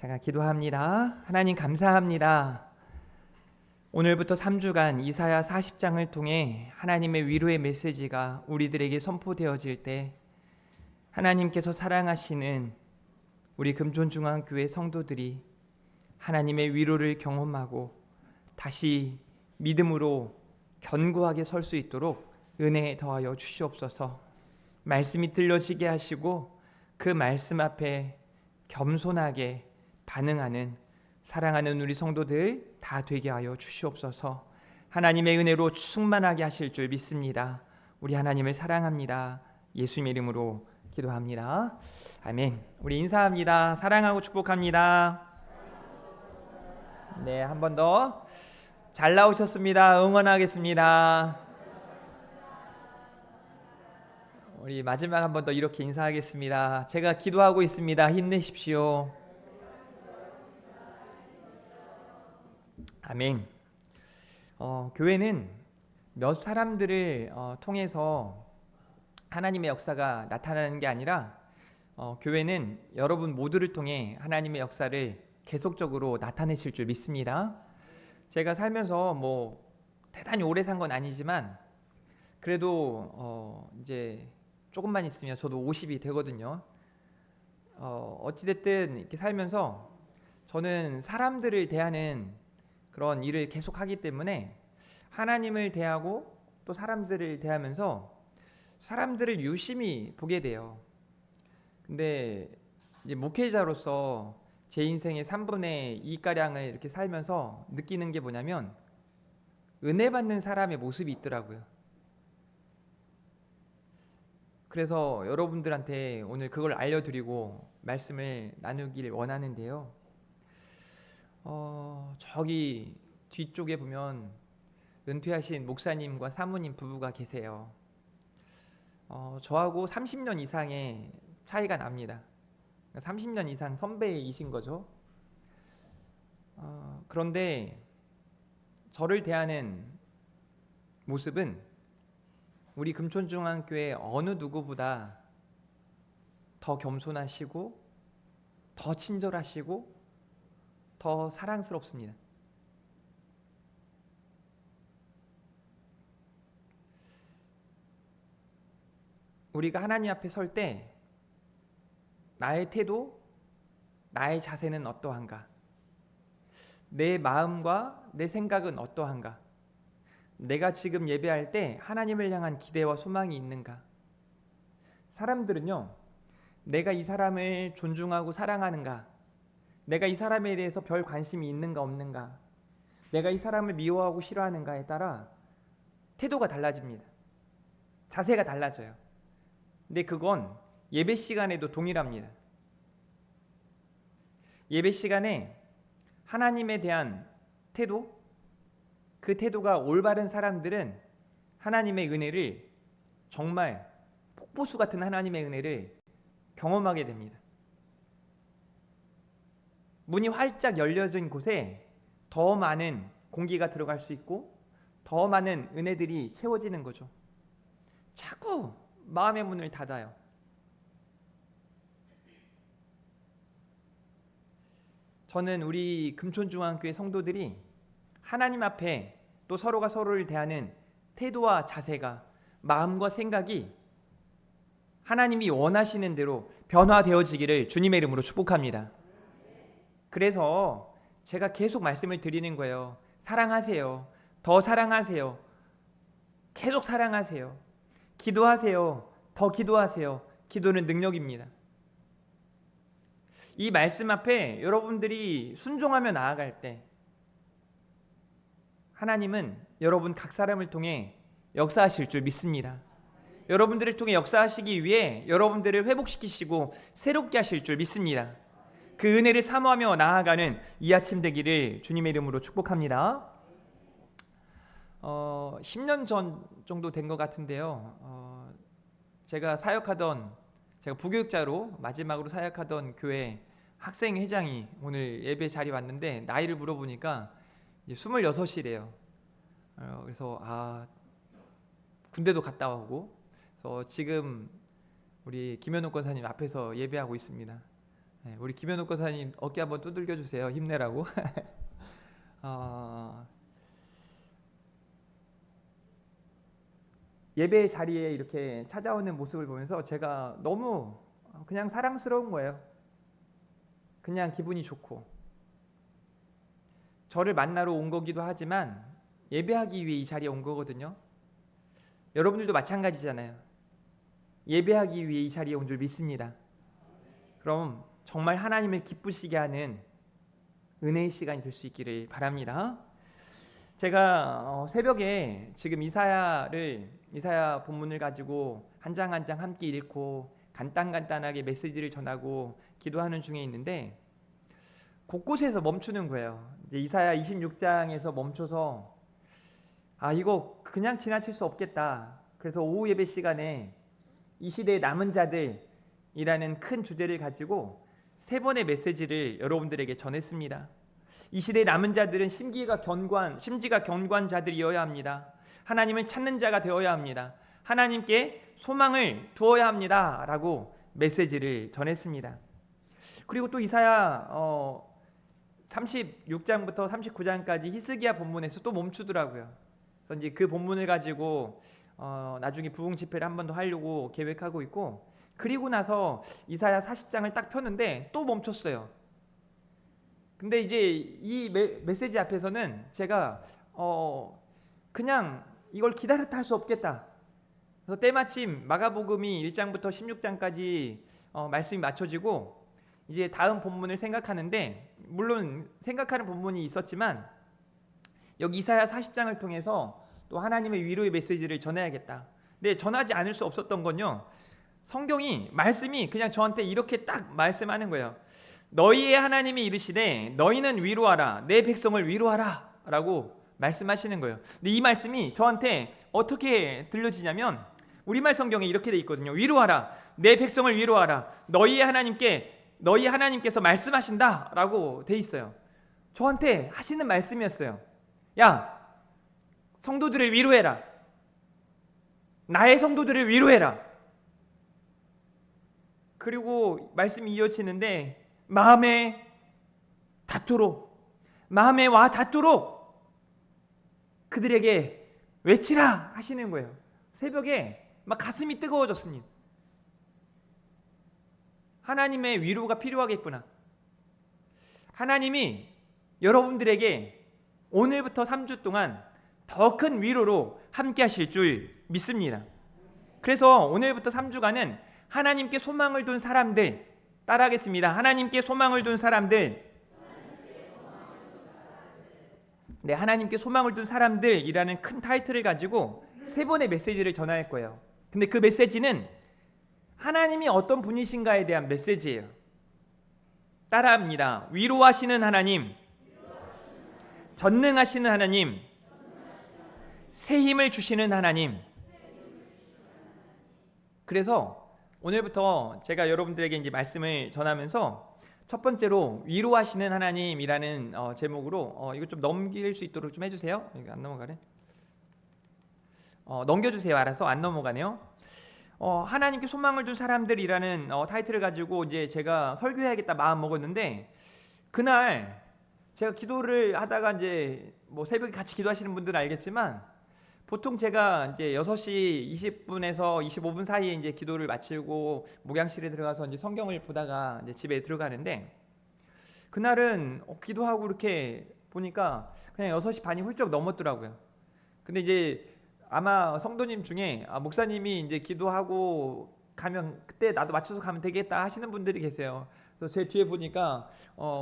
제가 기도합니다. 하나님 감사합니다. 오늘부터 3주간 이사야 40장을 통해 하나님의 위로의 메시지가 우리들에게 선포되어질 때 하나님께서 사랑하시는 우리 금촌중앙교회 성도들이 하나님의 위로를 경험하고 다시 믿음으로 견고하게 설 수 있도록 은혜 더하여 주시옵소서. 말씀이 들려지게 하시고 그 말씀 앞에 겸손하게 반응하는 사랑하는 우리 성도들 다 되게 하여 주시옵소서. 하나님의 은혜로 충만하게 하실 줄 믿습니다. 우리 하나님을 사랑합니다. 예수님의 이름으로 기도합니다. 아멘. 우리 인사합니다. 사랑하고 축복합니다. 네, 한 번 더. 잘 나오셨습니다. 응원하겠습니다. 우리 마지막 한 번 더 이렇게 인사하겠습니다. 제가 기도하고 있습니다. 힘내십시오. 아멘. 교회는 몇 사람들을 통해서 하나님의 역사가 나타나는 게 아니라 교회는 여러분 모두를 통해 하나님의 역사를 계속적으로 나타내실 줄 믿습니다. 제가 살면서 뭐 대단히 오래 산 건 아니지만 그래도 이제 조금만 있으면 저도 50이 되거든요. 어찌됐든 이렇게 살면서 저는 사람들을 대하는 그런 일을 계속 하기 때문에 하나님을 대하고 또 사람들을 대하면서 사람들을 유심히 보게 돼요. 근데 이제 목회자로서 제 인생의 3분의 2가량을 이렇게 살면서 느끼는 게 뭐냐면 은혜 받는 사람의 모습이 있더라고요. 그래서 여러분들한테 오늘 그걸 알려드리고 말씀을 나누길 원하는데요. 저기 뒤쪽에 보면 은퇴하신 목사님과 사모님 부부가 계세요. 저하고 30년 이상의 차이가 납니다. 30년 이상 선배이신 거죠. 그런데 저를 대하는 모습은 우리 금촌중앙교회 어느 누구보다 더 겸손하시고 더 친절하시고 더 사랑스럽습니다. 우리가 하나님 앞에 설 때 나의 태도, 나의 자세는 어떠한가? 내 마음과 내 생각은 어떠한가? 내가 지금 예배할 때 하나님을 향한 기대와 소망이 있는가? 사람들은요, 내가 이 사람을 존중하고 사랑하는가? 내가 이 사람에 대해서 별 관심이 있는가 없는가? 내가 이 사람을 미워하고 싫어하는가에 따라 태도가 달라집니다. 자세가 달라져요. 근데 그건 예배 시간에도 동일합니다. 예배 시간에 하나님에 대한 태도, 그 태도가 올바른 사람들은 하나님의 은혜를 정말 폭포수 같은 하나님의 은혜를 경험하게 됩니다. 문이 활짝 열려진 곳에 더 많은 공기가 들어갈 수 있고 더 많은 은혜들이 채워지는 거죠. 자꾸 마음의 문을 닫아요. 저는 우리 금촌중앙교회 성도들이 하나님 앞에 또 서로가 서로를 대하는 태도와 자세가, 마음과 생각이 하나님이 원하시는 대로 변화되어지기를 주님의 이름으로 축복합니다. 그래서 제가 계속 말씀을 드리는 거예요. 사랑하세요. 더 사랑하세요. 계속 사랑하세요. 기도하세요. 더 기도하세요. 기도는 능력입니다. 이 말씀 앞에 여러분들이 순종하며 나아갈 때 하나님은 여러분 각 사람을 통해 역사하실 줄 믿습니다. 여러분들을 통해 역사하시기 위해 여러분들을 회복시키시고 새롭게 하실 줄 믿습니다. 그 은혜를 사모하며 나아가는 이 아침 되기를 주님의 이름으로 축복합니다. 10년 전 정도 된 것 같은데요. 제가 부교육자로 마지막으로 사역하던 교회 학생회장이 오늘 예배 자리에 왔는데 나이를 물어보니까 이제 26이래요. 그래서 군대도 갔다 오고, 그래서 지금 우리 김현욱 권사님 앞에서 예배하고 있습니다. 네, 우리 김현욱 권사님 어깨 한번 두들겨 주세요. 힘내라고. 어, 예배 자리에 이렇게 찾아오는 모습을 보면서 제가 너무 그냥 사랑스러운 거예요. 그냥 기분이 좋고, 저를 만나러 온 거기도 하지만 예배하기 위해 이 자리에 온 거거든요. 여러분들도 마찬가지잖아요. 예배하기 위해 이 자리에 온 줄 믿습니다. 그럼 정말 하나님을 기쁘시게 하는 은혜의 시간이 될 수 있기를 바랍니다. 제가 새벽에 지금 이사야 본문을 가지고 한 장 한 장 함께 읽고 간단하게 메시지를 전하고 기도하는 중에 있는데 곳곳에서 멈추는 거예요. 이제 이사야 26장에서 멈춰서 이거 그냥 지나칠 수 없겠다. 그래서 오후 예배 시간에 이 시대의 남은 자들이라는 큰 주제를 가지고 3번의 메시지를 여러분들에게 전했습니다. 이 시대의 남은 자들은 심지가 견고한 자들이어야 합니다. 하나님을 찾는 자가 되어야 합니다. 하나님께 소망을 두어야 합니다. 라고 메시지를 전했습니다. 그리고 또 이사야 36장부터 39장까지 히스기야 본문에서 또 멈추더라고요. 그래서 이제 그 본문을 가지고 나중에 부흥 집회를 한 번 더 하려고 계획하고 있고, 그리고 나서 이사야 40장을 딱 폈는데 또 멈췄어요. 근데 이제 이 메시지 앞에서는 제가 그냥 이걸 기다렸다 할 수 없겠다. 그래서 때마침 마가복음이 1장부터 16장까지 말씀이 맞춰지고 이제 다음 본문을 생각하는데, 물론 생각하는 본문이 있었지만 여기 이사야 40장을 통해서 또 하나님의 위로의 메시지를 전해야겠다. 근데 전하지 않을 수 없었던 건요, 성경이 말씀이 그냥 저한테 이렇게 딱 말씀하는 거예요. 너희의 하나님이 이르시되 너희는 위로하라, 내 백성을 위로하라 라고 말씀하시는 거예요. 근데 이 말씀이 저한테 어떻게 들려지냐면 우리말 성경에 이렇게 돼 있거든요. 위로하라, 내 백성을 위로하라, 너희 하나님께서 말씀하신다 라고 돼 있어요. 저한테 하시는 말씀이었어요. 야, 성도들을 위로해라. 나의 성도들을 위로해라. 그리고 말씀이 이어지는데 마음에 와 닿도록 그들에게 외치라 하시는 거예요. 새벽에 막 가슴이 뜨거워졌습니다. 하나님의 위로가 필요하겠구나. 하나님이 여러분들에게 오늘부터 3주 동안 더 큰 위로로 함께 하실 줄 믿습니다. 그래서 오늘부터 3주간은 하나님께 소망을 둔 사람들, 따라하겠습니다. 하나님께 소망을 둔 사람들. 네, 하나님께 소망을 둔 사람들이라는 큰 타이틀을 가지고 3번의 메시지를 전할 거예요. 근데 그 메시지는 하나님이 어떤 분이신가에 대한 메시지예요. 따라합니다. 위로하시는 하나님, 전능하시는 하나님, 새 힘을 주시는 하나님. 그래서 오늘부터 제가 여러분들에게 이제 말씀을 전하면서 첫 번째로 위로하시는 하나님이라는 제목으로 이거 좀 넘길 수 있도록 좀 해주세요. 이거 안 넘어가네. 넘겨주세요. 알아서 안 넘어가네요. 하나님께 소망을 준 사람들이라는 타이틀을 가지고 이제 제가 설교해야겠다 마음 먹었는데, 그날 제가 기도를 하다가 이제 뭐 새벽에 같이 기도하시는 분들은 알겠지만 보통 제가 이제 6시 20분에서 25분 사이에 이제 기도를 마치고 목양실에 들어가서 이제 성경을 보다가 이제 집에 들어가는데, 그날은 기도하고 이렇게 보니까 그냥 6시 반이 훌쩍 넘었더라고요. 근데 이제 아마 성도님 중에 목사님이 이제 기도하고 가면 그때 나도 맞춰서 가면 되겠다 하시는 분들이 계세요. 그래서 제 뒤에 보니까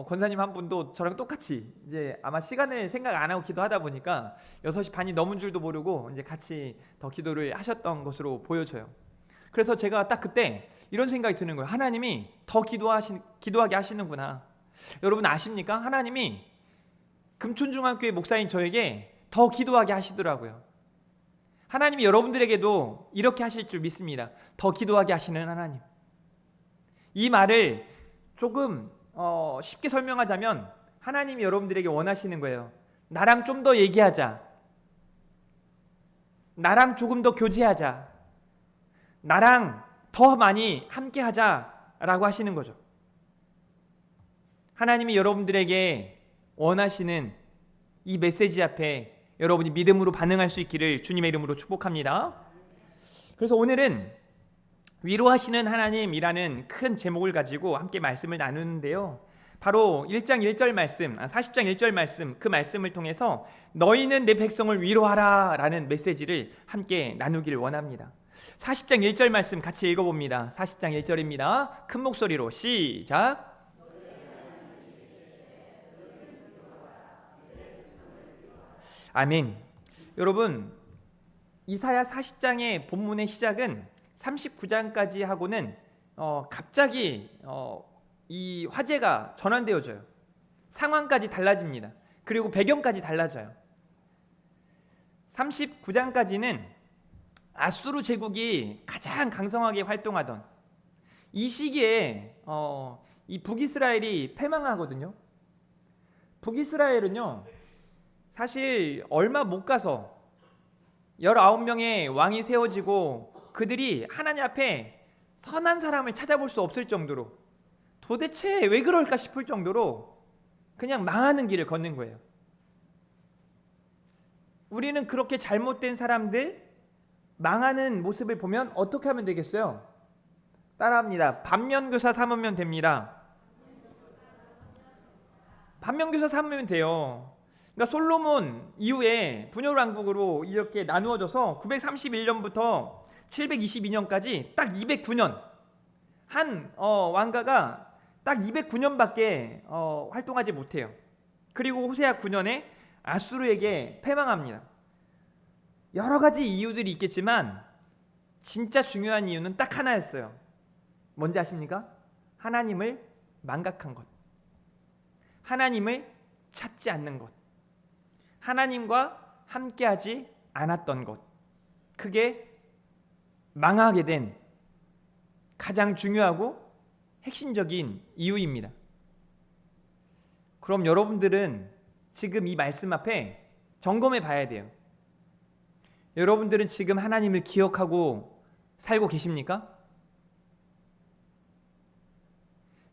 권사님 한 분도 저랑 똑같이 이제 아마 시간을 생각 안 하고 기도하다 보니까 6시 반이 넘은 줄도 모르고 이제 같이 더 기도를 하셨던 것으로 보여져요. 그래서 제가 딱 그때 이런 생각이 드는 거예요. 하나님이 더 기도하게 하시는구나. 여러분 아십니까? 하나님이 금촌중앙교회 목사인 저에게 더 기도하게 하시더라고요. 하나님이 여러분들에게도 이렇게 하실 줄 믿습니다. 더 기도하게 하시는 하나님. 이 말을 조금 쉽게 설명하자면 하나님이 여러분들에게 원하시는 거예요. 나랑 좀 더 얘기하자. 나랑 조금 더 교제하자. 나랑 더 많이 함께 하자라고 하시는 거죠. 하나님이 여러분들에게 원하시는 이 메시지 앞에 여러분이 믿음으로 반응할 수 있기를 주님의 이름으로 축복합니다. 그래서 오늘은 위로하시는 하나님이라는 큰 제목을 가지고 함께 말씀을 나누는데요. 바로 1장 1절 말씀, 40장 1절 말씀, 그 말씀을 통해서 너희는 내 백성을 위로하라 라는 메시지를 함께 나누기를 원합니다. 40장 1절 말씀 같이 읽어봅니다. 40장 1절입니다. 큰 목소리로 시작. 아멘. 여러분, 이사야 40장의 본문의 시작은 39장까지 하고는 갑자기 이 화제가 전환되어져요. 상황까지 달라집니다. 그리고 배경까지 달라져요. 39장까지는 아수르 제국이 가장 강성하게 활동하던 이 시기에 이 북이스라엘이 패망하거든요. 북이스라엘은요, 사실 얼마 못 가서 19명의 왕이 세워지고 그들이 하나님 앞에 선한 사람을 찾아볼 수 없을 정도로, 도대체 왜 그럴까 싶을 정도로 그냥 망하는 길을 걷는 거예요. 우리는 그렇게 잘못된 사람들 망하는 모습을 보면 어떻게 하면 되겠어요? 따라합니다. 반면교사 삼으면 됩니다. 반면교사 삼으면 돼요. 그러니까 솔로몬 이후에 분열왕국으로 이렇게 나누어져서 931년부터 722년까지 딱 209년 한 왕가가 딱 209년밖에 활동하지 못해요. 그리고 호세아 9년에 아수르에게 패망합니다. 여러 가지 이유들이 있겠지만 진짜 중요한 이유는 딱 하나였어요. 뭔지 아십니까? 하나님을 망각한 것, 하나님을 찾지 않는 것, 하나님과 함께하지 않았던 것, 그게 망하게 된 가장 중요하고 핵심적인 이유입니다. 그럼 여러분들은 지금 이 말씀 앞에 점검해 봐야 돼요. 여러분들은 지금 하나님을 기억하고 살고 계십니까?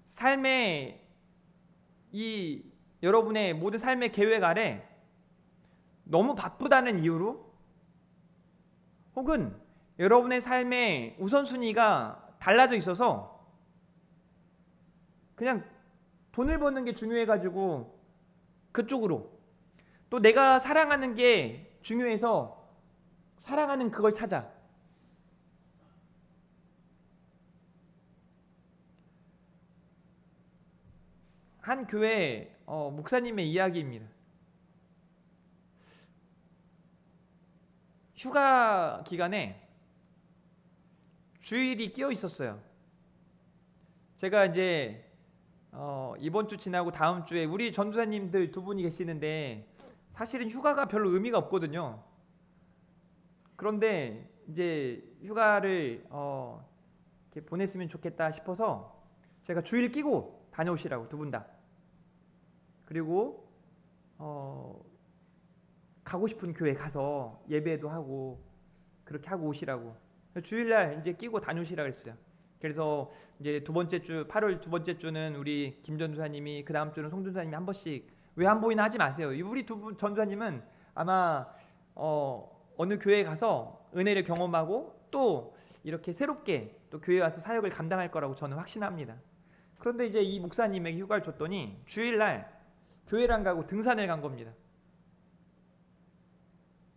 삶의 여러분의 모든 삶의 계획 아래 너무 바쁘다는 이유로, 혹은 여러분의 삶의 우선순위가 달라져 있어서 그냥 돈을 버는 게 중요해가지고 그쪽으로, 또 내가 사랑하는 게 중요해서 사랑하는 그걸 찾아. 한 교회 목사님의 이야기입니다. 휴가 기간에 주일이 끼어 있었어요. 제가 이제 이번 주 지나고 다음 주에 우리 전도사님들 두 분이 계시는데 사실은 휴가가 별로 의미가 없거든요. 그런데 이제 휴가를 이렇게 보냈으면 좋겠다 싶어서 제가 주일 끼고 다녀오시라고, 두 분 다. 그리고 가고 싶은 교회 가서 예배도 하고 그렇게 하고 오시라고 주일날 이제 끼고 다녀오시라고 했어요. 그래서 이제 두 번째 주, 8월 두 번째 주는 우리 김 전도사님이, 그 다음 주는 송 전도사님이 한 번씩 외환보이나 하지 마세요. 우리 두 분 전도사님은 아마 어느 교회에 가서 은혜를 경험하고 또 이렇게 새롭게 또 교회에 와서 사역을 감당할 거라고 저는 확신합니다. 그런데 이제 이 목사님에게 휴가를 줬더니 주일날 교회를 안 가고 등산을 간 겁니다.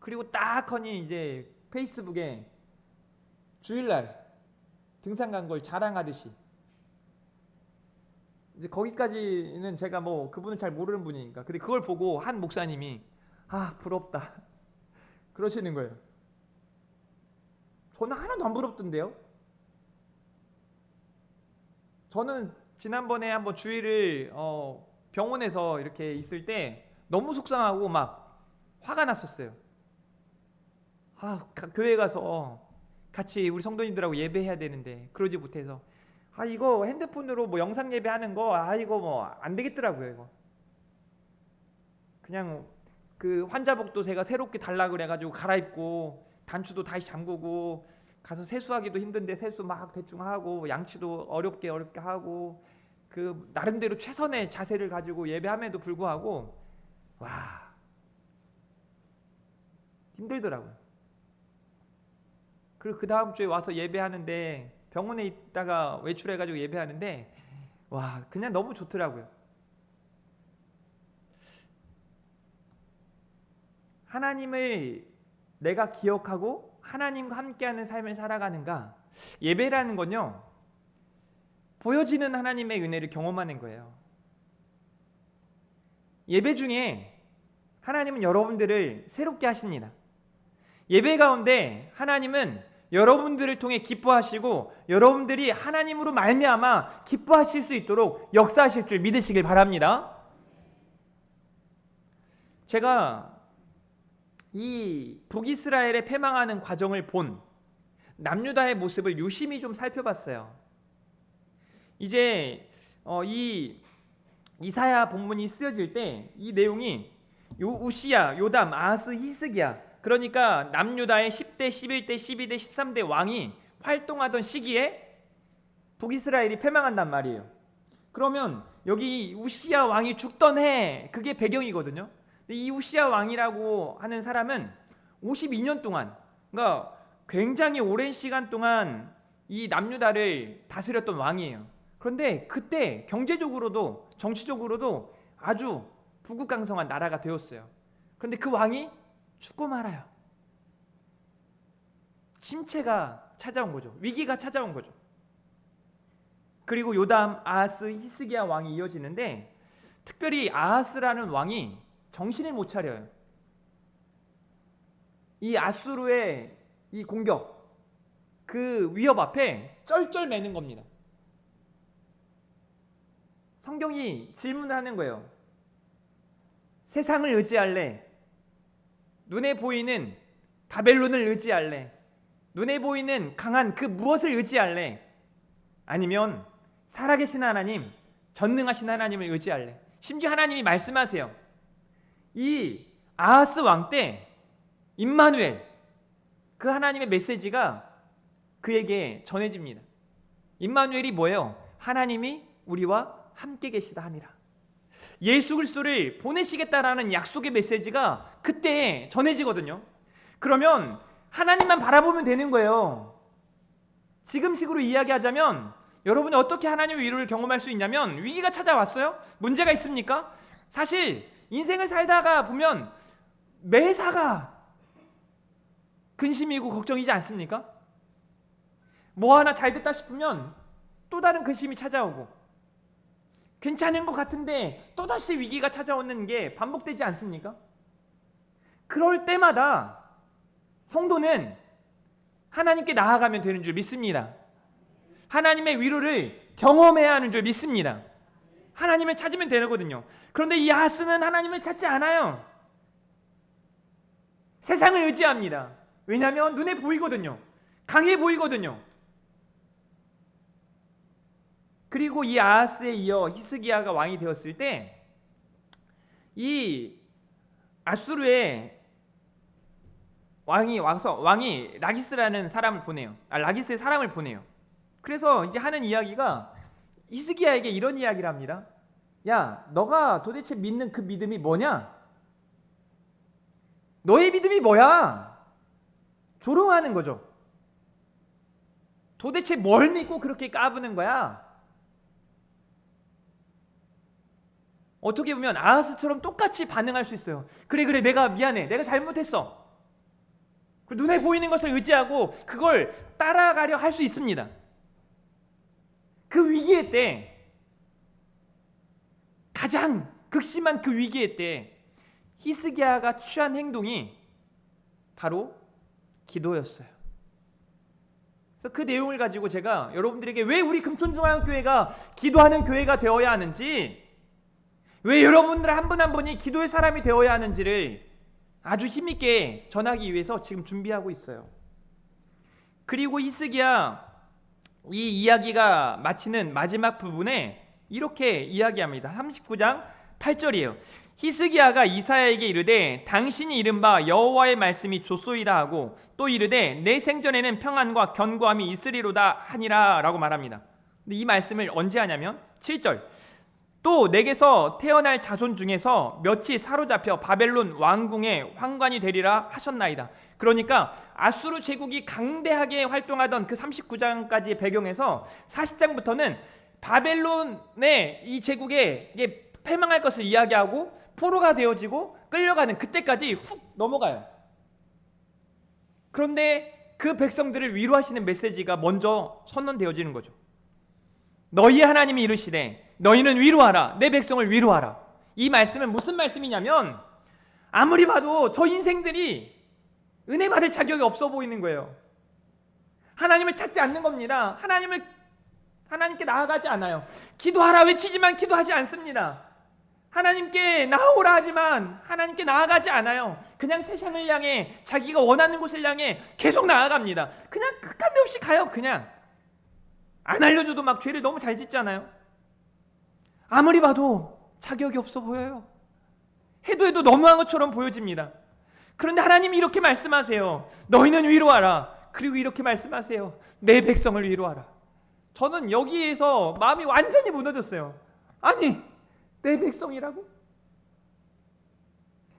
그리고 딱 하니 이제 페이스북에 주일날 등산 간 걸 자랑하듯이, 이제 거기까지는 제가 뭐 그분은 잘 모르는 분이니까. 근데 그걸 보고 한 목사님이 부럽다 그러시는 거예요. 저는 하나도 안 부럽던데요. 저는 지난번에 한번 주일을 병원에서 이렇게 있을 때 너무 속상하고 막 화가 났었어요. 교회 가서 같이 우리 성도님들하고 예배해야 되는데 그러지 못해서 이거 핸드폰으로 뭐 영상 예배하는 거 이거 뭐 안 되겠더라고요. 이거 그냥 그 환자복도 제가 새롭게 달라 그래가지고 갈아입고 단추도 다시 잠그고 가서 세수하기도 힘든데 세수 막 대충 하고 양치도 어렵게 하고 그 나름대로 최선의 자세를 가지고 예배함에도 불구하고 와 힘들더라고요. 그리고 그 다음 주에 와서 예배하는데 병원에 있다가 외출해가지고 예배하는데 와 그냥 너무 좋더라고요. 하나님을 내가 기억하고 하나님과 함께하는 삶을 살아가는가? 예배라는 건요 보여지는 하나님의 은혜를 경험하는 거예요. 예배 중에 하나님은 여러분들을 새롭게 하십니다. 예배 가운데 하나님은 여러분들을 통해 기뻐하시고 여러분들이 하나님으로 말미암아 기뻐하실 수 있도록 역사하실 줄 믿으시길 바랍니다. 제가 이 북이스라엘의 패망하는 과정을 본 남유다의 모습을 유심히 좀 살펴봤어요. 이제 이 이사야 본문이 쓰여질 때 이 내용이 우시야, 요담, 아하스, 히스기야 그러니까 남유다의 10대, 11대, 12대, 13대 왕이 활동하던 시기에 북이스라엘이 패망한단 말이에요. 그러면 여기 우시야 왕이 죽던 해 그게 배경이거든요. 이 우시야 왕이라고 하는 사람은 52년 동안 그러니까 굉장히 오랜 시간 동안 이 남유다를 다스렸던 왕이에요. 그런데 그때 경제적으로도 정치적으로도 아주 부국강성한 나라가 되었어요. 그런데 그 왕이 죽고 말아요. 침체가 찾아온 거죠. 위기가 찾아온 거죠. 그리고 요담, 아하스, 히스기야 왕이 이어지는데 특별히 아하스라는 왕이 정신을 못 차려요. 이 아수르의 이 공격, 그 위협 앞에 쩔쩔매는 겁니다. 성경이 질문하는 거예요. 세상을 의지할래? 눈에 보이는 바벨론을 의지할래? 눈에 보이는 강한 그 무엇을 의지할래? 아니면 살아계신 하나님, 전능하신 하나님을 의지할래? 심지어 하나님이 말씀하세요. 이 아하스 왕 때 임마누엘 그 하나님의 메시지가 그에게 전해집니다. 임마누엘이 뭐예요? 하나님이 우리와 함께 계시다 함이라. 예수 그리스도를 보내시겠다라는 약속의 메시지가 그때 전해지거든요. 그러면 하나님만 바라보면 되는 거예요. 지금식으로 이야기하자면 여러분이 어떻게 하나님의 위로를 경험할 수 있냐면 위기가 찾아왔어요? 문제가 있습니까? 사실 인생을 살다가 보면 매사가 근심이고 걱정이지 않습니까? 뭐 하나 잘 됐다 싶으면 또 다른 근심이 찾아오고 괜찮은 것 같은데 또다시 위기가 찾아오는 게 반복되지 않습니까? 그럴 때마다 성도는 하나님께 나아가면 되는 줄 믿습니다. 하나님의 위로를 경험해야 하는 줄 믿습니다. 하나님을 찾으면 되거든요. 그런데 이 아하스는 하나님을 찾지 않아요. 세상을 의지합니다. 왜냐하면 눈에 보이거든요. 강해 보이거든요. 그리고 이 아하스에 이어 히스기야가 왕이 되었을 때 이 아수르의 왕이 라기스라는 사람을 보내요. 라기스의 사람을 보내요. 그래서 이제 하는 이야기가 히스기야에게 이런 이야기를 합니다. 야, 너가 도대체 믿는 그 믿음이 뭐냐? 너의 믿음이 뭐야? 조롱하는 거죠. 도대체 뭘 믿고 그렇게 까부는 거야? 어떻게 보면 아하스처럼 똑같이 반응할 수 있어요. 그래 내가 미안해. 내가 잘못했어. 눈에 보이는 것을 의지하고 그걸 따라가려 할 수 있습니다. 그 위기의 때 가장 극심한 그 위기의 때 히스기야가 취한 행동이 바로 기도였어요. 그래서 그 내용을 가지고 제가 여러분들에게 왜 우리 금천중앙교회가 기도하는 교회가 되어야 하는지, 왜 여러분들 한 분 한 분이 기도의 사람이 되어야 하는지를 아주 힘있게 전하기 위해서 지금 준비하고 있어요. 그리고 히스기야 이 이야기가 마치는 마지막 부분에 이렇게 이야기합니다. 39장 8절이에요. 히스기야가 이사야에게 이르되 당신이 이른 바 여호와의 말씀이 좋소이다 하고 또 이르되 내 생전에는 평안과 견고함이 있으리로다 하니라 라고 말합니다. 근데 이 말씀을 언제 하냐면 7절. 또 내게서 태어날 자손 중에서 몇이 사로잡혀 바벨론 왕궁의 환관이 되리라 하셨나이다. 그러니까 아수르 제국이 강대하게 활동하던 그 39장까지의 배경에서 40장부터는 바벨론의 이 제국에 이게 패망할 것을 이야기하고 포로가 되어지고 끌려가는 그때까지 훅 넘어가요. 그런데 그 백성들을 위로하시는 메시지가 먼저 선언되어지는 거죠. 너희 하나님이 이르시되 너희는 위로하라. 내 백성을 위로하라. 이 말씀은 무슨 말씀이냐면 아무리 봐도 저 인생들이 은혜 받을 자격이 없어 보이는 거예요. 하나님을 찾지 않는 겁니다. 하나님께 나아가지 않아요. 기도하라 외치지만 기도하지 않습니다. 하나님께 나아오라 하지만 하나님께 나아가지 않아요. 그냥 세상을 향해 자기가 원하는 곳을 향해 계속 나아갑니다. 그냥 끝간데 없이 가요. 그냥 안 알려줘도 막 죄를 너무 잘 짓잖아요. 아무리 봐도 자격이 없어 보여요. 해도 너무한 것처럼 보여집니다. 그런데 하나님이 이렇게 말씀하세요. 너희는 위로하라. 그리고 이렇게 말씀하세요. 내 백성을 위로하라. 저는 여기에서 마음이 완전히 무너졌어요. 아니, 내 백성이라고?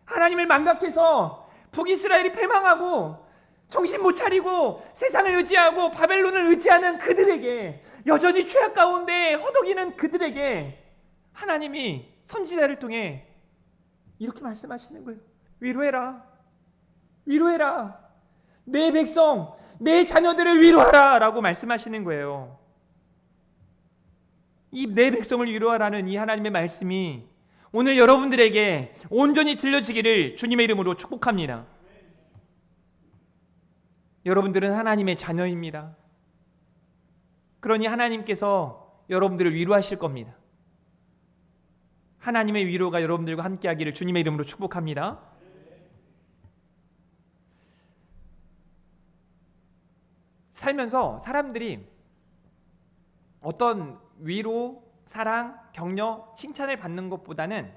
하나님을 망각해서 북이스라엘이 패망하고 정신 못 차리고 세상을 의지하고 바벨론을 의지하는 그들에게, 여전히 죄악 가운데 허덕이는 그들에게 하나님이 선지자를 통해 이렇게 말씀하시는 거예요. 위로해라. 위로해라. 내 백성, 내 자녀들을 위로하라 라고 말씀하시는 거예요. 이 내 백성을 위로하라는 이 하나님의 말씀이 오늘 여러분들에게 온전히 들려지기를 주님의 이름으로 축복합니다. 여러분들은 하나님의 자녀입니다. 그러니 하나님께서 여러분들을 위로하실 겁니다. 하나님의 위로가 여러분들과 함께하기를 주님의 이름으로 축복합니다. 살면서 사람들이 어떤 위로, 사랑, 격려, 칭찬을 받는 것보다는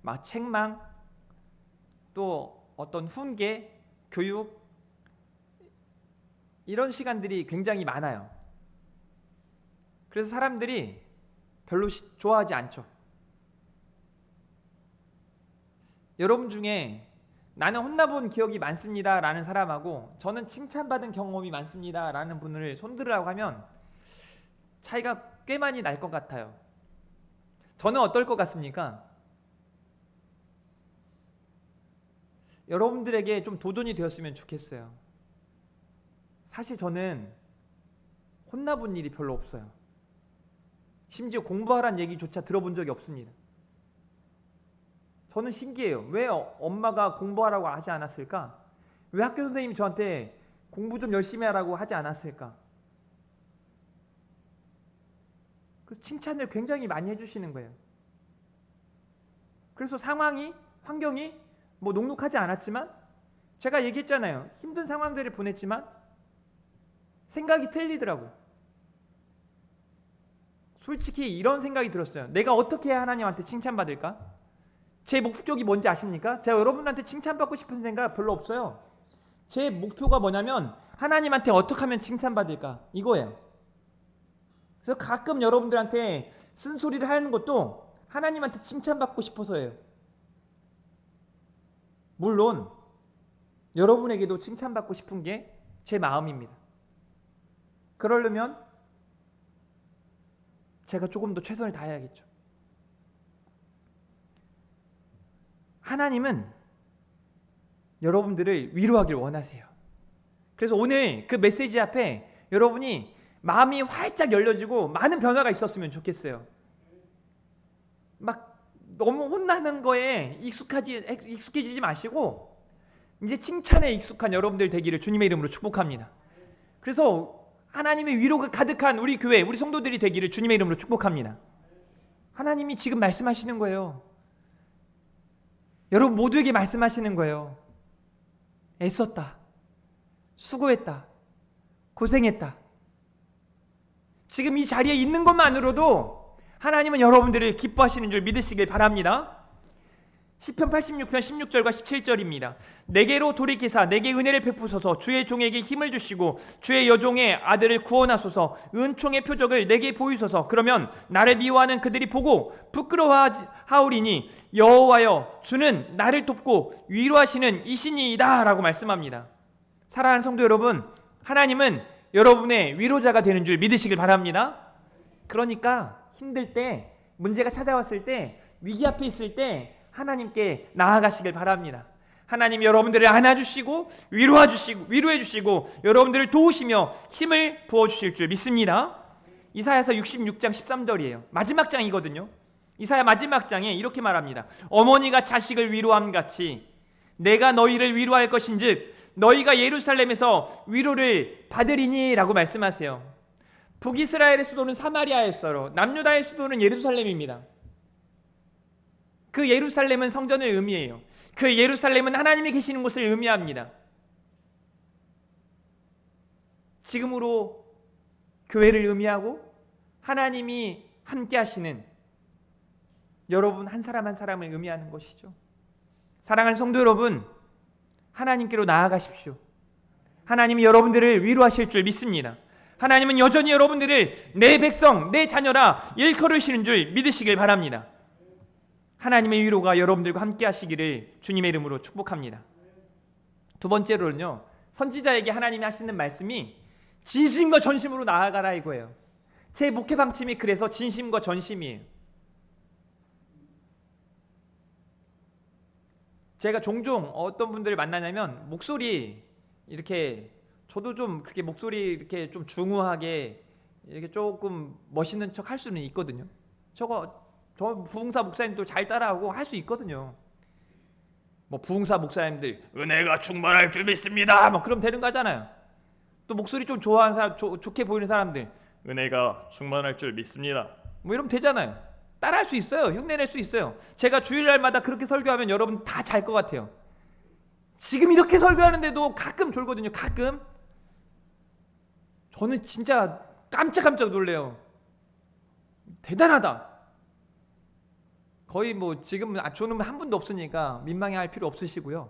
막 책망, 또 어떤 훈계, 교육, 이런 시간들이 굉장히 많아요. 그래서 사람들이 별로 좋아하지 않죠. 여러분 중에 나는 혼나본 기억이 많습니다 라는 사람하고 저는 칭찬받은 경험이 많습니다 라는 분을 손들으라고 하면 차이가 꽤 많이 날 것 같아요. 저는 어떨 것 같습니까? 여러분들에게 좀 도전이 되었으면 좋겠어요. 사실 저는 혼나본 일이 별로 없어요. 심지어 공부하라는 얘기조차 들어본 적이 없습니다. 저는 신기해요. 왜 엄마가 공부하라고 하지 않았을까? 왜 학교 선생님이 저한테 공부 좀 열심히 하라고 하지 않았을까? 그래서 칭찬을 굉장히 많이 해주시는 거예요. 그래서 상황이, 환경이 뭐 녹록하지 않았지만 제가 얘기했잖아요. 힘든 상황들을 보냈지만 생각이 틀리더라고. 솔직히 이런 생각이 들었어요. 내가 어떻게 해야 하나님한테 칭찬받을까? 제 목적이 뭔지 아십니까? 제가 여러분한테 칭찬받고 싶은 생각 별로 없어요. 제 목표가 뭐냐면 하나님한테 어떻게 하면 칭찬받을까? 이거예요. 그래서 가끔 여러분들한테 쓴소리를 하는 것도 하나님한테 칭찬받고 싶어서예요. 물론 여러분에게도 칭찬받고 싶은 게 제 마음입니다. 그러려면 제가 조금 더 최선을 다해야겠죠. 하나님은 여러분들을 위로하길 원하세요. 그래서 오늘 그 메시지 앞에 여러분이 마음이 활짝 열려지고 많은 변화가 있었으면 좋겠어요. 막 너무 혼나는 거에 익숙해지지 마시고 이제 칭찬에 익숙한 여러분들 되기를 주님의 이름으로 축복합니다. 그래서 하나님의 위로가 가득한 우리 교회, 우리 성도들이 되기를 주님의 이름으로 축복합니다. 하나님이 지금 말씀하시는 거예요. 여러분 모두에게 말씀하시는 거예요. 애썼다. 수고했다. 고생했다. 지금 이 자리에 있는 것만으로도 하나님은 여러분들을 기뻐하시는 줄 믿으시길 바랍니다. 시편 86편 16절과 17절입니다. 내게로 돌이키사 내게 은혜를 베푸소서. 주의 종에게 힘을 주시고 주의 여종의 아들을 구원하소서. 은총의 표적을 내게 보이소서. 그러면 나를 미워하는 그들이 보고 부끄러워하오리니 여호와여 주는 나를 돕고 위로하시는 이신이이다 라고 말씀합니다. 사랑하는 성도 여러분, 하나님은 여러분의 위로자가 되는 줄 믿으시길 바랍니다. 그러니까 힘들 때, 문제가 찾아왔을 때, 위기 앞에 있을 때 하나님께 나아가시길 바랍니다. 하나님 여러분들을 안아주시고 위로해 주시고 여러분들을 도우시며 힘을 부어주실 줄 믿습니다. 이사야서 66장 13절이에요. 마지막 장이거든요. 이사야 마지막 장에 이렇게 말합니다. 어머니가 자식을 위로함 같이 내가 너희를 위로할 것인즉 너희가 예루살렘에서 위로를 받으리니 라고 말씀하세요. 북이스라엘의 수도는 사마리아였어요. 남유다의 수도는 예루살렘입니다. 그 예루살렘은 성전을 의미해요. 그 예루살렘은 하나님이 계시는 곳을 의미합니다. 지금으로 교회를 의미하고 하나님이 함께 하시는 여러분 한 사람 한 사람을 의미하는 것이죠. 사랑하는 성도 여러분, 하나님께로 나아가십시오. 하나님이 여러분들을 위로하실 줄 믿습니다. 하나님은 여전히 여러분들을 내 백성, 내 자녀라 일컬으시는 줄 믿으시길 바랍니다. 하나님의 위로가 여러분들과 함께 하시기를 주님의 이름으로 축복합니다. 두 번째로는요, 선지자에게 하나님이 하시는 말씀이 진심과 전심으로 나아가라 이거예요. 제 목회 방침이 그래서 진심과 전심이에요. 제가 종종 어떤 분들을 만나냐면 목소리 이렇게 저도 좀 그렇게 목소리 이렇게 좀 중후하게 이렇게 조금 멋있는 척 할 수는 있거든요. 저 부흥사 목사님도 잘 따라하고 할 수 있거든요. 뭐 부흥사 목사님들 은혜가 충만할 줄 믿습니다. 막 그럼 되는 거잖아요. 또 목소리 좀 좋아하는 사람, 좋게 보이는 사람들 은혜가 충만할 줄 믿습니다. 뭐 이러면 되잖아요. 따라할 수 있어요. 흉내낼 수 있어요. 제가 주일날마다 그렇게 설교하면 여러분 다 잘 것 같아요. 지금 이렇게 설교하는데도 가끔 졸거든요. 가끔. 저는 진짜 깜짝깜짝 놀래요. 대단하다. 거의 뭐 지금은 저는 한 분도 없으니까 민망해할 필요 없으시고요.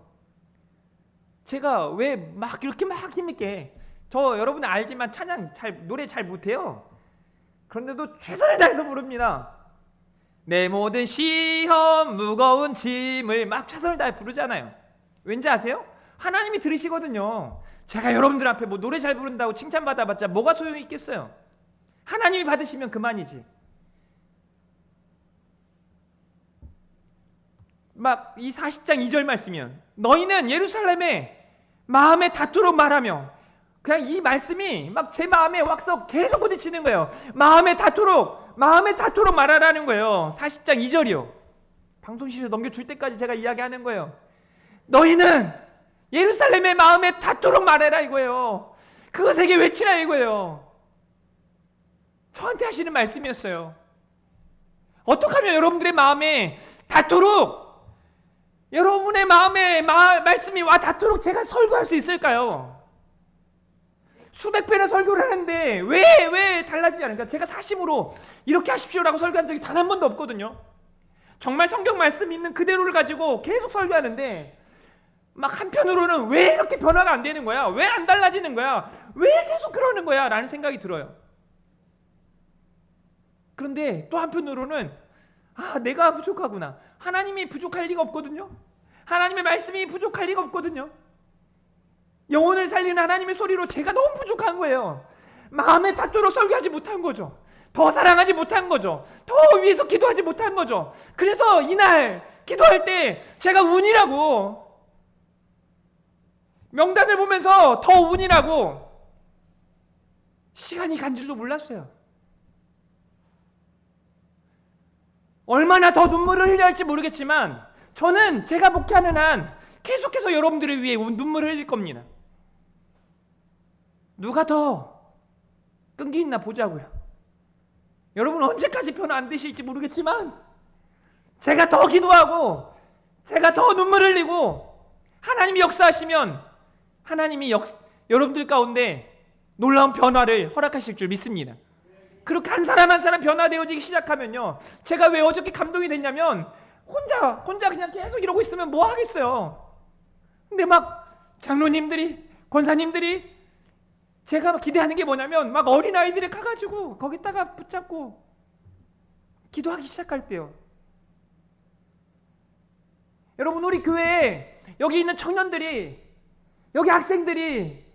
제가 왜 막 이렇게 막 힘있게 저 여러분 알지만 찬양 노래 잘 못해요. 그런데도 최선을 다해서 부릅니다. 내 모든 시험 무거운 짐을 막 최선을 다해 부르잖아요. 왠지 아세요? 하나님이 들으시거든요. 제가 여러분들 앞에 뭐 노래 잘 부른다고 칭찬받아봤자 뭐가 소용이 있겠어요. 하나님이 받으시면 그만이지. 막 이 40장 2절 말씀이면 너희는 예루살렘에 마음에 닿도록 말하며, 그냥 이 말씀이 막 제 마음에 왁서 계속 부딪히는 거예요. 마음에 닿도록 말하라는 거예요. 40장 2절이요. 방송실에서 넘겨줄 때까지 제가 이야기하는 거예요. 너희는 예루살렘의 마음에 닿도록 말해라 이거예요. 그것에게 외치라 이거예요. 저한테 하시는 말씀이었어요. 어떻게 하면 여러분들의 마음에 닿도록, 여러분의 마음에 말씀이 와 닿도록 제가 설교할 수 있을까요? 수백 배나 설교를 하는데 왜 달라지지 않을까? 제가 사심으로 이렇게 하십시오라고 설교한 적이 단 한 번도 없거든요. 정말 성경 말씀 있는 그대로를 가지고 계속 설교하는데 막 한편으로는 왜 이렇게 변화가 안 되는 거야? 왜 안 달라지는 거야? 왜 계속 그러는 거야? 라는 생각이 들어요. 그런데 또 한편으로는 내가 부족하구나. 하나님이 부족할 리가 없거든요. 하나님의 말씀이 부족할 리가 없거든요. 영혼을 살리는 하나님의 소리로 제가 너무 부족한 거예요. 마음에 닿도록 설교하지 못한 거죠. 더 사랑하지 못한 거죠. 더 위해서 기도하지 못한 거죠. 그래서 이날 기도할 때 제가 운이라고, 명단을 보면서 더 운이라고 시간이 간 줄도 몰랐어요. 얼마나 더 눈물을 흘려야 할지 모르겠지만 저는 제가 목회하는 한 계속해서 여러분들을 위해 눈물을 흘릴 겁니다. 누가 더 끈기 있나 보자고요. 여러분 언제까지 변화 안 되실지 모르겠지만 제가 더 기도하고 제가 더 눈물 흘리고 하나님이 역사하시면 하나님이 여러분들 가운데 놀라운 변화를 허락하실 줄 믿습니다. 그렇게 한 사람 한 사람 변화되어지기 시작하면요, 제가 왜 어저께 감동이 됐냐면 혼자 그냥 계속 이러고 있으면 뭐 하겠어요. 근데 막 장로님들이, 권사님들이, 제가 막 기대하는 게 뭐냐면 막 어린아이들이 가가지고 거기다가 붙잡고 기도하기 시작할 때요. 여러분, 우리 교회에 여기 있는 청년들이, 여기 학생들이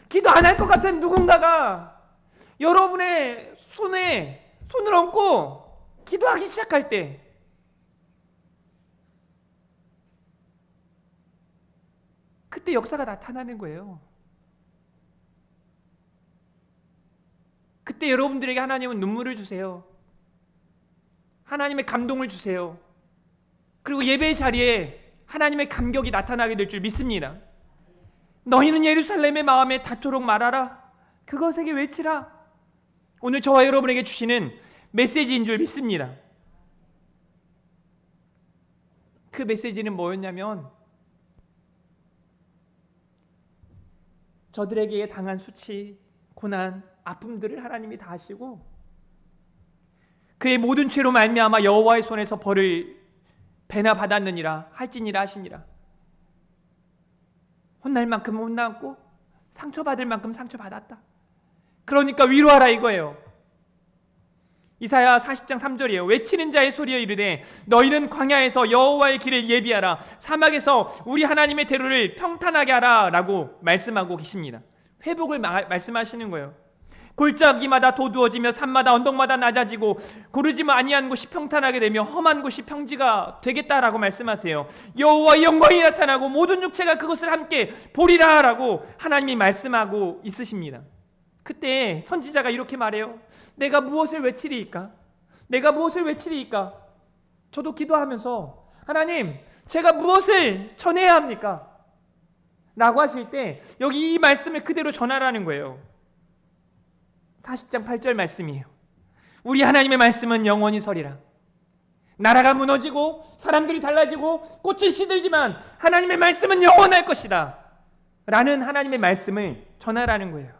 기도 안 할 것 같은 누군가가 여러분의 손에 손을 얹고 기도하기 시작할 때, 그때 역사가 나타나는 거예요. 그때 여러분들에게 하나님은 눈물을 주세요. 하나님의 감동을 주세요. 그리고 예배의 자리에 하나님의 감격이 나타나게 될 줄 믿습니다. 너희는 예루살렘의 마음에 닿도록 말하라. 그것에게 외치라. 오늘 저와 여러분에게 주시는 메시지인 줄 믿습니다. 그 메시지는 뭐였냐면, 저들에게 당한 수치, 고난, 아픔들을 하나님이 다 아시고 그의 모든 죄로 말미암아 여호와의 손에서 벌을 배나 받았느니라 할지니라 하시니라. 혼날 만큼 혼났고 상처받을 만큼 상처받았다. 그러니까 위로하라 이거예요. 이사야 40장 3절이에요. 외치는 자의 소리여 이르되 너희는 광야에서 여호와의 길을 예비하라. 사막에서 우리 하나님의 대로를 평탄하게 하라 라고 말씀하고 계십니다. 회복을 말씀하시는 거예요. 골짜기마다 도두어지며 산마다 언덕마다 낮아지고 고르지 아니한 곳이 평탄하게 되며 험한 곳이 평지가 되겠다라고 말씀하세요. 여호와의 영광이 나타나고 모든 육체가 그것을 함께 보리라 라고 하나님이 말씀하고 있으십니다. 그때 선지자가 이렇게 말해요. 내가 무엇을 외치리이까? 내가 무엇을 외치리이까? 저도 기도하면서 하나님, 제가 무엇을 전해야 합니까? 라고 하실 때 여기 이 말씀을 그대로 전하라는 거예요. 40장 8절 말씀이에요. 우리 하나님의 말씀은 영원히 서리라. 나라가 무너지고 사람들이 달라지고 꽃을 시들지만 하나님의 말씀은 영원할 것이다 라는 하나님의 말씀을 전하라는 거예요.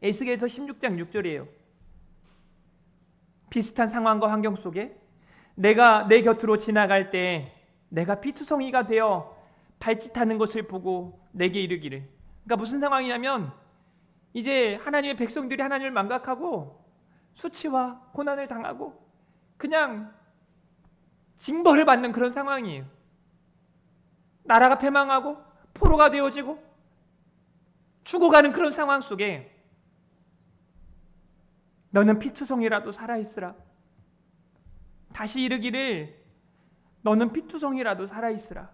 에스겔서 16장 6절이에요. 비슷한 상황과 환경 속에 내가 내 곁으로 지나갈 때 내가 피투성이가 되어 발짓하는 것을 보고 내게 이르기를. 그러니까 무슨 상황이냐면 이제 하나님의 백성들이 하나님을 망각하고 수치와 고난을 당하고 그냥 징벌을 받는 그런 상황이에요. 나라가 패망하고 포로가 되어지고 죽어가는 그런 상황 속에 너는 피투성이라도 살아있으라. 다시 이르기를 너는 피투성이라도 살아있으라.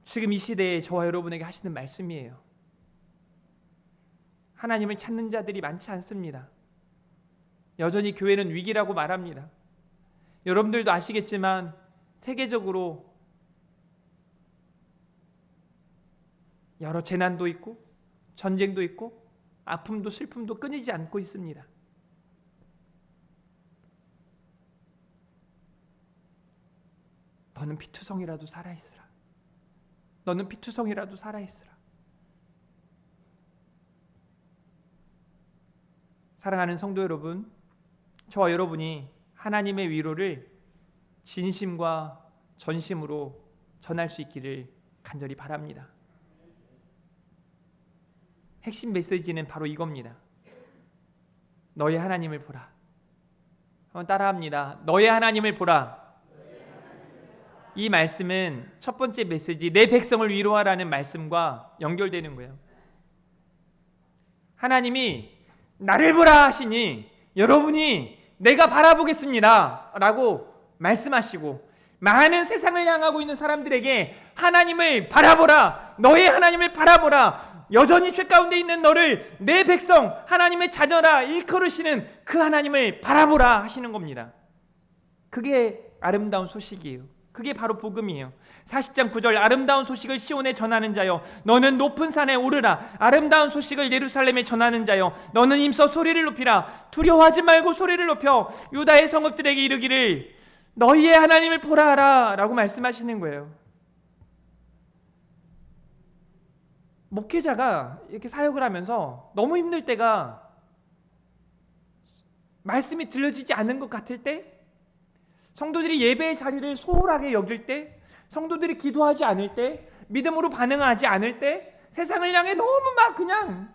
지금 이 시대에 저와 여러분에게 하시는 말씀이에요. 하나님을 찾는 자들이 많지 않습니다. 여전히 교회는 위기라고 말합니다. 여러분들도 아시겠지만 세계적으로 여러 재난도 있고 전쟁도 있고 아픔도 슬픔도 끊이지 않고 있습니다. 너는 피투성이라도 살아있으라. 너는 피투성이라도 살아있으라. 사랑하는 성도 여러분, 저와 여러분이 하나님의 위로를 진심과 전심으로 전할 수 있기를 간절히 바랍니다. 핵심 메시지는 바로 이겁니다. 너의 하나님을 보라. 한번 따라합니다. 너의 하나님을 보라. 이 말씀은 첫 번째 메시지, 내 백성을 위로하라는 말씀과 연결되는 거예요. 하나님이 나를 보라 하시니 여러분이 내가 바라보겠습니다 라고 말씀하시고, 많은 세상을 향하고 있는 사람들에게 하나님을 바라보라, 너의 하나님을 바라보라, 여전히 죄 가운데 있는 너를 내 백성 하나님의 자녀라 일컬으시는 그 하나님을 바라보라 하시는 겁니다. 그게 아름다운 소식이에요. 그게 바로 복음이에요. 40장 9절 아름다운 소식을 시온에 전하는 자여 너는 높은 산에 오르라. 아름다운 소식을 예루살렘에 전하는 자여 너는 힘써 소리를 높이라. 두려워하지 말고 소리를 높여 유다의 성읍들에게 이르기를 너희의 하나님을 보라 하라 라고 말씀하시는 거예요. 목회자가 이렇게 사역을 하면서 너무 힘들 때가 말씀이 들려지지 않는 것 같을 때, 성도들이 예배의 자리를 소홀하게 여길 때, 성도들이 기도하지 않을 때, 믿음으로 반응하지 않을 때, 세상을 향해 너무 막 그냥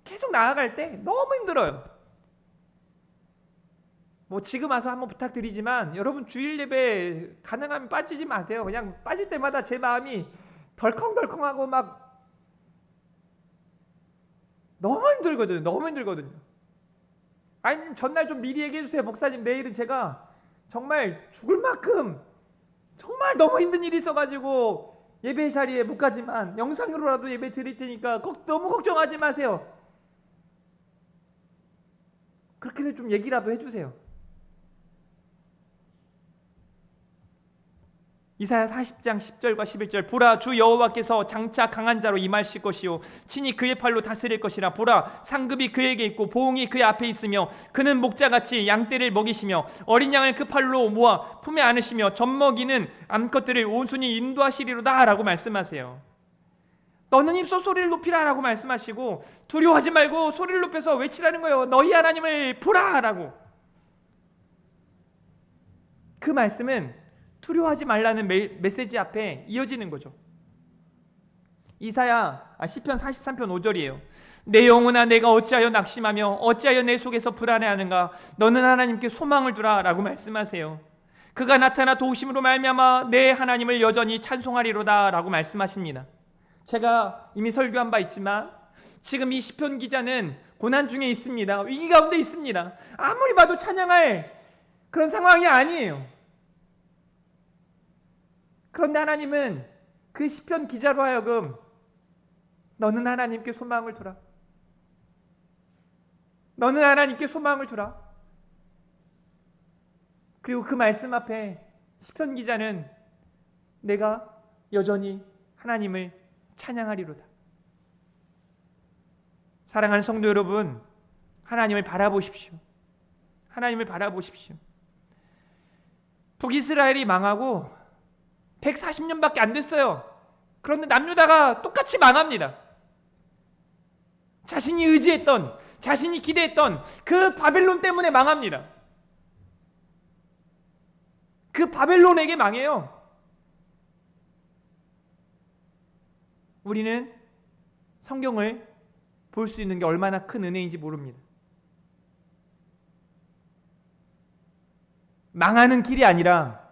계속 나아갈 때 너무 힘들어요. 뭐 지금 와서 한번 부탁드리지만 여러분 주일 예배 가능하면 빠지지 마세요. 그냥 빠질 때마다 제 마음이 덜컹덜컹하고 막 너무 힘들거든요. 너무 힘들거든요. 아니 전날 좀 미리 얘기해 주세요. 목사님 내일은 제가 정말 죽을 만큼 정말 너무 힘든 일이 있어가지고 예배 자리에 못 가지만 영상으로라도 예배 드릴 테니까 너무 걱정하지 마세요. 그렇게는 좀 얘기라도 해주세요. 이사야 40장 10절과 11절 보라 주 여호와께서 장차 강한 자로 임하실 것이요 친히 그의 팔로 다스릴 것이라. 보라 상급이 그에게 있고 보응이 그의 앞에 있으며 그는 목자같이 양떼를 먹이시며 어린 양을 그 팔로 모아 품에 안으시며 젖먹이는 암컷들을 온순히 인도하시리로다 라고 말씀하세요. 너는 입소 소리를 높이라 라고 말씀하시고 두려워하지 말고 소리를 높여서 외치라는 거예요. 너희 하나님을 보라 라고. 그 말씀은 두려워하지 말라는 메시지 앞에 이어지는 거죠. 시편 43편 5절이에요. 내 영혼아 내가 어찌하여 낙심하며 어찌하여 내 속에서 불안해하는가. 너는 하나님께 소망을 두라 라고 말씀하세요. 그가 나타나 도우심으로 말미암아 내 하나님을 여전히 찬송하리로다 라고 말씀하십니다. 제가 이미 설교한 바 있지만 지금 이 시편 기자는 고난 중에 있습니다. 위기 가운데 있습니다. 아무리 봐도 찬양할 그런 상황이 아니에요. 그런데 하나님은 그 시편 기자로 하여금 너는 하나님께 소망을 두라. 너는 하나님께 소망을 두라. 그리고 그 말씀 앞에 시편 기자는 내가 여전히 하나님을 찬양하리로다. 사랑하는 성도 여러분, 하나님을 바라보십시오. 하나님을 바라보십시오. 북이스라엘이 망하고 140년밖에 안 됐어요. 그런데 남유다가 똑같이 망합니다. 자신이 의지했던, 자신이 기대했던 그 바벨론 때문에 망합니다. 그 바벨론에게 망해요. 우리는 성경을 볼 수 있는 게 얼마나 큰 은혜인지 모릅니다. 망하는 길이 아니라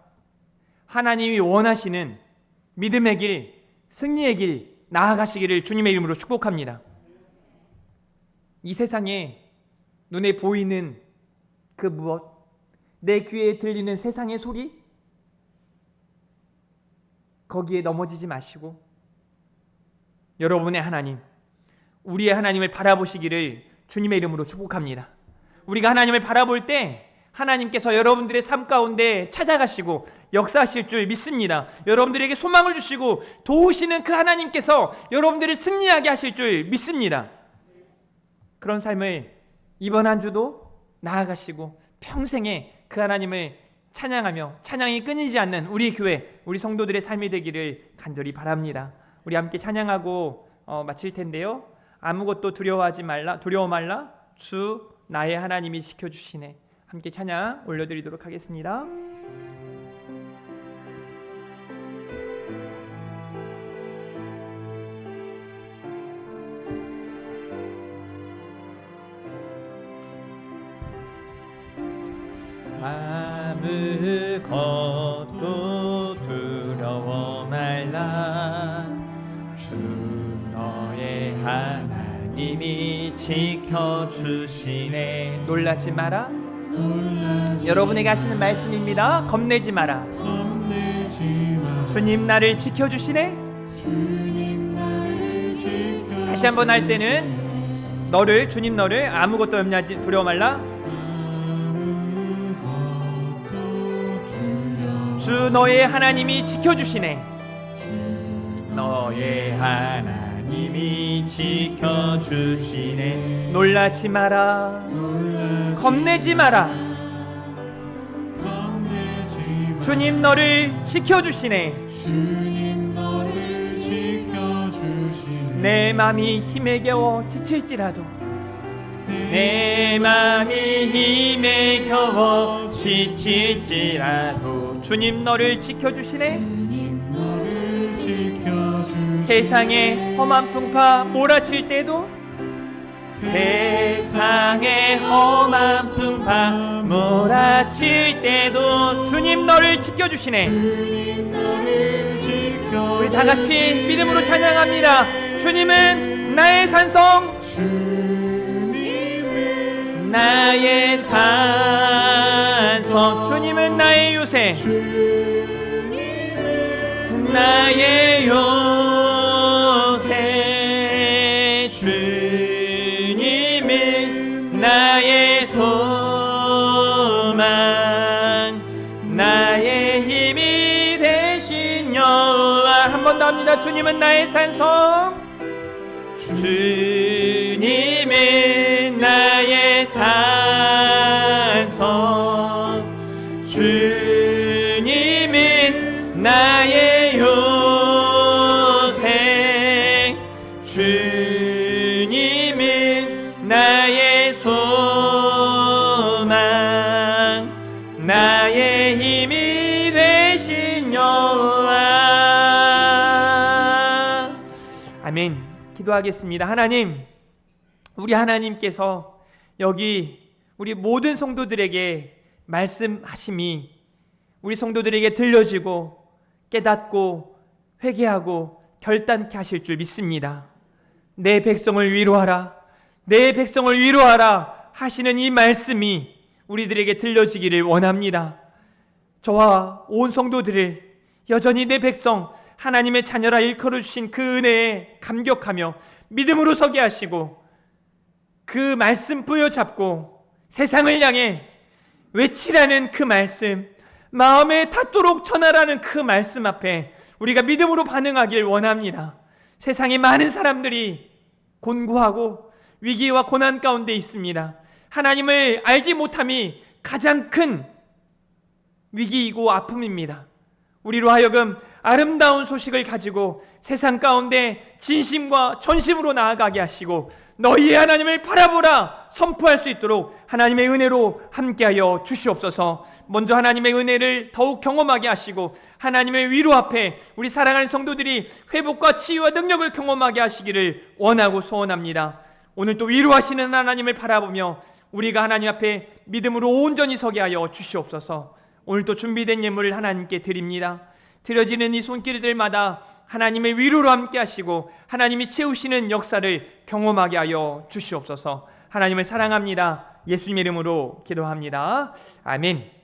하나님이 원하시는 믿음의 길, 승리의 길 나아가시기를 주님의 이름으로 축복합니다. 이 세상에 눈에 보이는 그 무엇, 내 귀에 들리는 세상의 소리, 거기에 넘어지지 마시고 여러분의 하나님, 우리의 하나님을 바라보시기를 주님의 이름으로 축복합니다. 우리가 하나님을 바라볼 때 하나님께서 여러분들의 삶 가운데 찾아가시고 역사하실 줄 믿습니다. 여러분들에게 소망을 주시고 도우시는 그 하나님께서 여러분들을 승리하게 하실 줄 믿습니다. 그런 삶을 이번 한 주도 나아가시고 평생에 그 하나님을 찬양하며 찬양이 끊이지 않는 우리 교회, 우리 성도들의 삶이 되기를 간절히 바랍니다. 우리 함께 찬양하고 마칠 텐데요. 아무것도 두려워하지 말라, 두려워 말라, 주 나의 하나님이 지켜주시네. 함께 찬양 올려드리도록 하겠습니다. 아무것도 두려워 말라, 주 너의 하나님이 지켜주시네. 놀라지 마라. 여러분에게 하시는 말씀입니다. 겁내지 마라. 주님 나를 지켜주시네. 다시 한번 할 때는 주님 너를 아무것도 염려하지 두려워 말라. 주 너의 하나님이 지켜주시네. 너의 하나님이 지켜주시네. 놀라지 마라. 겁내지 마라. 주님 너를 지켜주시네. 내 맘이 힘에 겨워 지칠지라도 내 맘이 힘에 겨워 지칠지라도 주님 너를 지켜주시네. 세상의 험한 풍파 몰아칠 때도 세상의 험한 풍파 몰아칠 때도 주님 너를 지켜주시네. 우리 다같이 믿음으로 찬양합니다. 주님은 나의 산성, 나의 산성, 주님은 나의 요새, 나의 요새, 주님은 나의 소망, 나의 힘이 되신 여호와. 한 번 더 합니다. 주님은 나의 산성, 주님은 나의 산성, 주님은 나의 요새, 주님은 나의 소망, 나의 힘이 되신 여호와. 아멘. 기도하겠습니다. 하나님, 우리 하나님께서 여기 우리 모든 성도들에게 말씀하심이 우리 성도들에게 들려지고 깨닫고 회개하고 결단케 하실 줄 믿습니다. 내 백성을 위로하라, 내 백성을 위로하라 하시는 이 말씀이 우리들에게 들려지기를 원합니다. 저와 온 성도들을 여전히 내 백성 하나님의 자녀라 일컬어 주신 그 은혜에 감격하며 믿음으로 서게 하시고 그 말씀 부여잡고 세상을 향해 외치라는 그 말씀, 마음에 닿도록 전하라는 그 말씀 앞에 우리가 믿음으로 반응하길 원합니다. 세상에 많은 사람들이 곤고하고 위기와 고난 가운데 있습니다. 하나님을 알지 못함이 가장 큰 위기이고 아픔입니다. 우리로 하여금 아름다운 소식을 가지고 세상 가운데 진심과 전심으로 나아가게 하시고 너희의 하나님을 바라보라 선포할 수 있도록 하나님의 은혜로 함께하여 주시옵소서. 먼저 하나님의 은혜를 더욱 경험하게 하시고 하나님의 위로 앞에 우리 사랑하는 성도들이 회복과 치유와 능력을 경험하게 하시기를 원하고 소원합니다. 오늘 또 위로하시는 하나님을 바라보며 우리가 하나님 앞에 믿음으로 온전히 서게 하여 주시옵소서. 오늘 또 준비된 예물을 하나님께 드립니다. 드려지는 이 손길들마다 하나님의 위로로 함께 하시고 하나님이 채우시는 역사를 경험하게 하여 주시옵소서. 하나님을 사랑합니다. 예수님의 이름으로 기도합니다. 아멘.